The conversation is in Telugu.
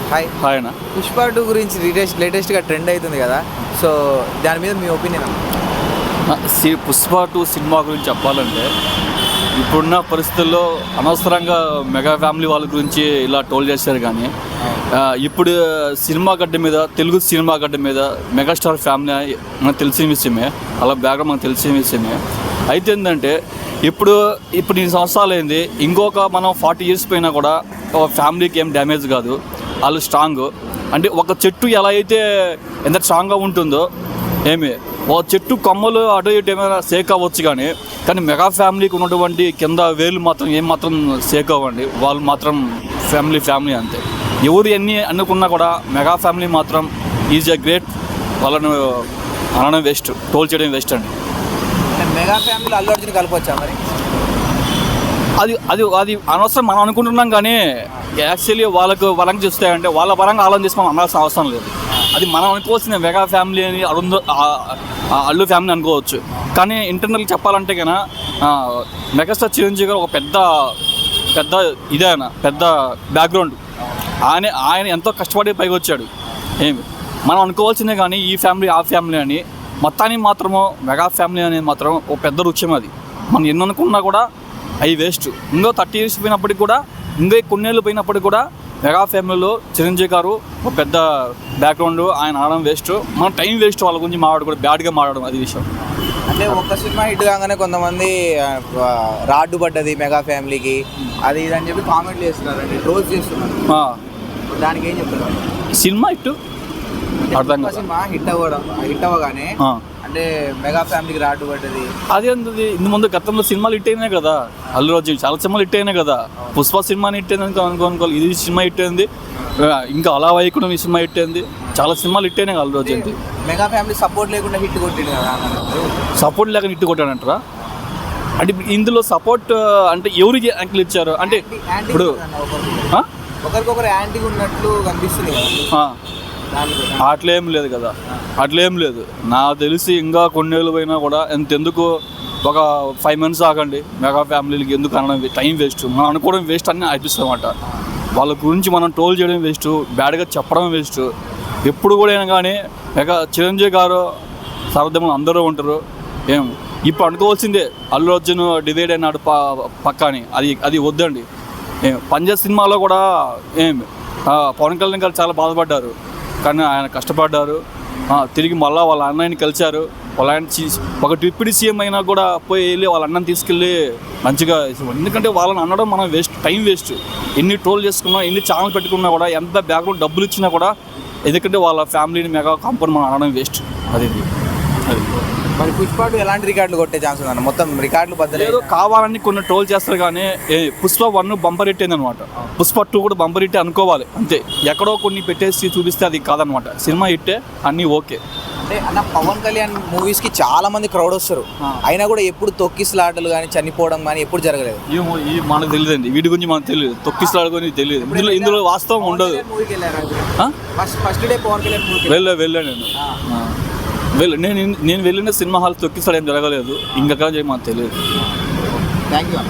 హాయ్ హాయ్ అన్న. పుష్ప 2 గురించి లేటెస్ట్గా ట్రెండ్ అవుతుంది కదా, సో దాని మీద మీ ఒపీనియన్? పుష్ప 2 సినిమా గురించి చెప్పాలంటే ఇప్పుడున్న పరిస్థితుల్లో అనవసరంగా మెగా ఫ్యామిలీ వాళ్ళ గురించి ఇలా టోల్ చేశారు. కానీ ఇప్పుడు సినిమా గడ్డ మీద, తెలుగు సినిమా గడ్డ మీద మెగాస్టార్ ఫ్యామిలీ మనకు తెలిసిన విషయమే, అలా బ్యాక్గ్రౌండ్ మనకు తెలిసిన విషయమే. అయితే ఏంటంటే ఇప్పుడు ఈ సంవత్సరాలు అయింది, ఇంకొక మనం 40 years పోయినా కూడా ఒక ఫ్యామిలీకి ఏం డ్యామేజ్ కాదు. వాళ్ళు స్ట్రాంగ్. అంటే ఒక చెట్టు ఎలా అయితే ఎంత స్ట్రాంగ్గా ఉంటుందో, ఒక చెట్టు కొమ్మలు అటు ఇటు ఏమైనా సేక్ అవ్వచ్చు, కానీ మెగా ఫ్యామిలీకి ఉన్నటువంటి కింద వేలు మాత్రం ఏమాత్రం సేక్ అవ్వండి. వాళ్ళు మాత్రం ఫ్యామిలీ అంతే. ఎవరు ఎన్ని అనుకున్నా కూడా మెగా ఫ్యామిలీ మాత్రం ఈజ్ ఎ గ్రేట్. వాళ్ళను అనడం వేస్ట్, టోల్ చేయడం వేస్ట్ అండి. మెగా ఫ్యామిలీ అల్లు అర్జున్ కలపొచ్చా మరి? అది అనవసరం మనం అనుకుంటున్నాం, కానీ యాక్చువల్లీ వాళ్ళకి చూస్తాయంటే వాళ్ళ పరంగా ఆలోచించి మనం అనాల్సిన అవసరం లేదు. అది మనం అనుకోవాల్సిన మెగా ఫ్యామిలీ అని అల్లు ఫ్యామిలీ అనుకోవచ్చు. కానీ ఇంటర్నల్ చెప్పాలంటే కన్నా మెగాస్టార్ చిరంజీవి గారు ఒక పెద్ద పెద్ద బ్యాక్గ్రౌండ్. ఆయన ఎంతో కష్టపడి పైకి వచ్చాడు. మనం అనుకోవాల్సిందే, కానీ ఈ ఫ్యామిలీ ఆ ఫ్యామిలీ అని మొత్తానికి మాత్రము మెగా ఫ్యామిలీ అనేది మాత్రం ఒక పెద్ద వృక్షం. అది మనం ఎన్ని అనుకున్నా కూడా అవి వేస్ట్. ఇంకో 30 years పోయినప్పటికి కూడా, ఇంకో కొన్నేళ్ళు పోయినప్పటికి కూడా మెగా ఫ్యామిలీలో చిరంజీవి గారు ఒక పెద్ద బ్యాక్గ్రౌండ్. ఆయన ఆడడం వేస్ట్, మన టైం వేస్ట్. వాళ్ళ గురించి మాట్లాడకూడదు, బ్యాడ్గా మాట్లాడడం, అది విషయం. అంటే ఒక్క సినిమా హిట్ కాగానే కొంతమంది రాడ్డు పడ్డది మెగా ఫ్యామిలీకి, అది ఇది అని చెప్పి కామెంట్లు చేస్తున్నారండి, ట్రోల్స్ చేస్తున్నారు. దానికి ఏం చెప్తున్నారు? సినిమా సినిమా హిట్ అవ్వగానే అంటే మెగా ఫ్యామిలీకి రాడ్డు పడ్డది, అదే ఇంత ముందు గతంలో సినిమాలు హిట్ అయినాయి కదా. అల్లు అర్జున్ చాలా సినిమాలు హిట్ అయినాయి కదా. పుష్ప సినిమాని హిట్ అయింది అనుకోవాలి, ఇది సినిమా హిట్ అయింది. ఇంకా అలా వైకుంఠం ఈ సినిమా హిట్ అయింది. చాలా సినిమాలు హిట్ అయినాయి అల్లు అర్జున్కి. మెగా ఫ్యామిలీ సపోర్ట్ లేకుండా హిట్ కొట్టాడు కదా. సపోర్ట్ లేకుండా హిట్ కొట్టాడంటారా? అంటే ఇందులో సపోర్ట్ అంటే ఎవరికి యాంకిల్ ఇచ్చారు? అంటే ఇప్పుడు ఒకరికొకరు యాంటీగా ఉన్నట్లు కనిపిస్తుంది కదా. అట్లేం లేదు. నాకు తెలిసి ఇంకా కొన్నేళ్ళు పోయినా కూడా ఎందుకు ఒక 5 months ఆగండి. మెగా ఫ్యామిలీకి ఎందుకు అనడం టైం వేస్ట్, మనం అనుకోవడం వేస్ట్ అని అనిపిస్తుంది అన్నమాట. వాళ్ళ గురించి మనం టోల్ చేయడం వేస్ట్, బ్యాడ్గా చెప్పడం వేస్ట్. ఎప్పుడు కూడా అయినా కానీ మెగా చిరంజీవి గారు సరదములు అందరూ ఉంటారు. ఇప్పుడు అనుకోవాల్సిందే అల్లు అర్జున్ డివైడ్ అయినాడు పక్కని, అది వద్దండి. పంజాబ్ సినిమాలో కూడా పవన్ కళ్యాణ్ గారు చాలా బాధపడ్డారు, కానీ ఆయన కష్టపడ్డారు. తిరిగి మళ్ళీ వాళ్ళ అన్నయ్యని కలిశారు. వాళ్ళ ఆయన ఒక డిప్యూటీ సీఎం అయినా కూడా వెళ్ళి వాళ్ళ అన్నని తీసుకెళ్ళి మంచిగా, ఎందుకంటే వాళ్ళని అనడం మనం టైం వేస్ట్. ఎన్ని ట్రోల్ చేసుకున్నా, ఎన్ని ఛానల్ పెట్టుకున్నా కూడా, ఎంత బ్యాక్గ్రౌండ్ డబ్బులు ఇచ్చినా కూడా, ఎందుకంటే వాళ్ళ ఫ్యామిలీని మెగా కాంపౌండ్ మనం అనడం వేస్ట్. అది మరి పుష్ప 2 ఎలాంటి రికార్డులు కొట్టే ఛాన్స్ ఉందన్న? మొత్తం రికార్డులు బద్దలేదు. కావాలని కొన్ని ట్రోల్ చేస్తారు, కానీ పుష్ప 1 బంపర్ హిట్ అయింది అనమాట. పుష్ప 2 కూడా బంపర్ హిట్ అనుకోవాలి అంతే. ఎక్కడో కొన్ని పెట్టేసి చూపిస్తే అది కాదనమాట. సినిమా హిట్టే, అన్నీ ఓకే. అంటే అన్న పవన్ కళ్యాణ్ మూవీస్కి చాలా మంది క్రౌడ్ వస్తారు, అయినా కూడా ఎప్పుడు తొక్కిసలాటలు కానీ చనిపోవడం కానీ ఎప్పుడు జరగలేదు. మనకు తెలియదండి, వీటి గురించి మనకు తెలియదు. తొక్కిసలాట గురించి తెలియదు. ఇందులో వాస్తవం ఉండదు. ఫస్ట్ డే పవన్ కళ్యాణ్ వెళ్ళాను నేను వెళ్ళిన సినిమా హాల్ తొక్కిసలాట ఏం జరగలేదు. ఇంకా మాకు తెలియదు. Thank you.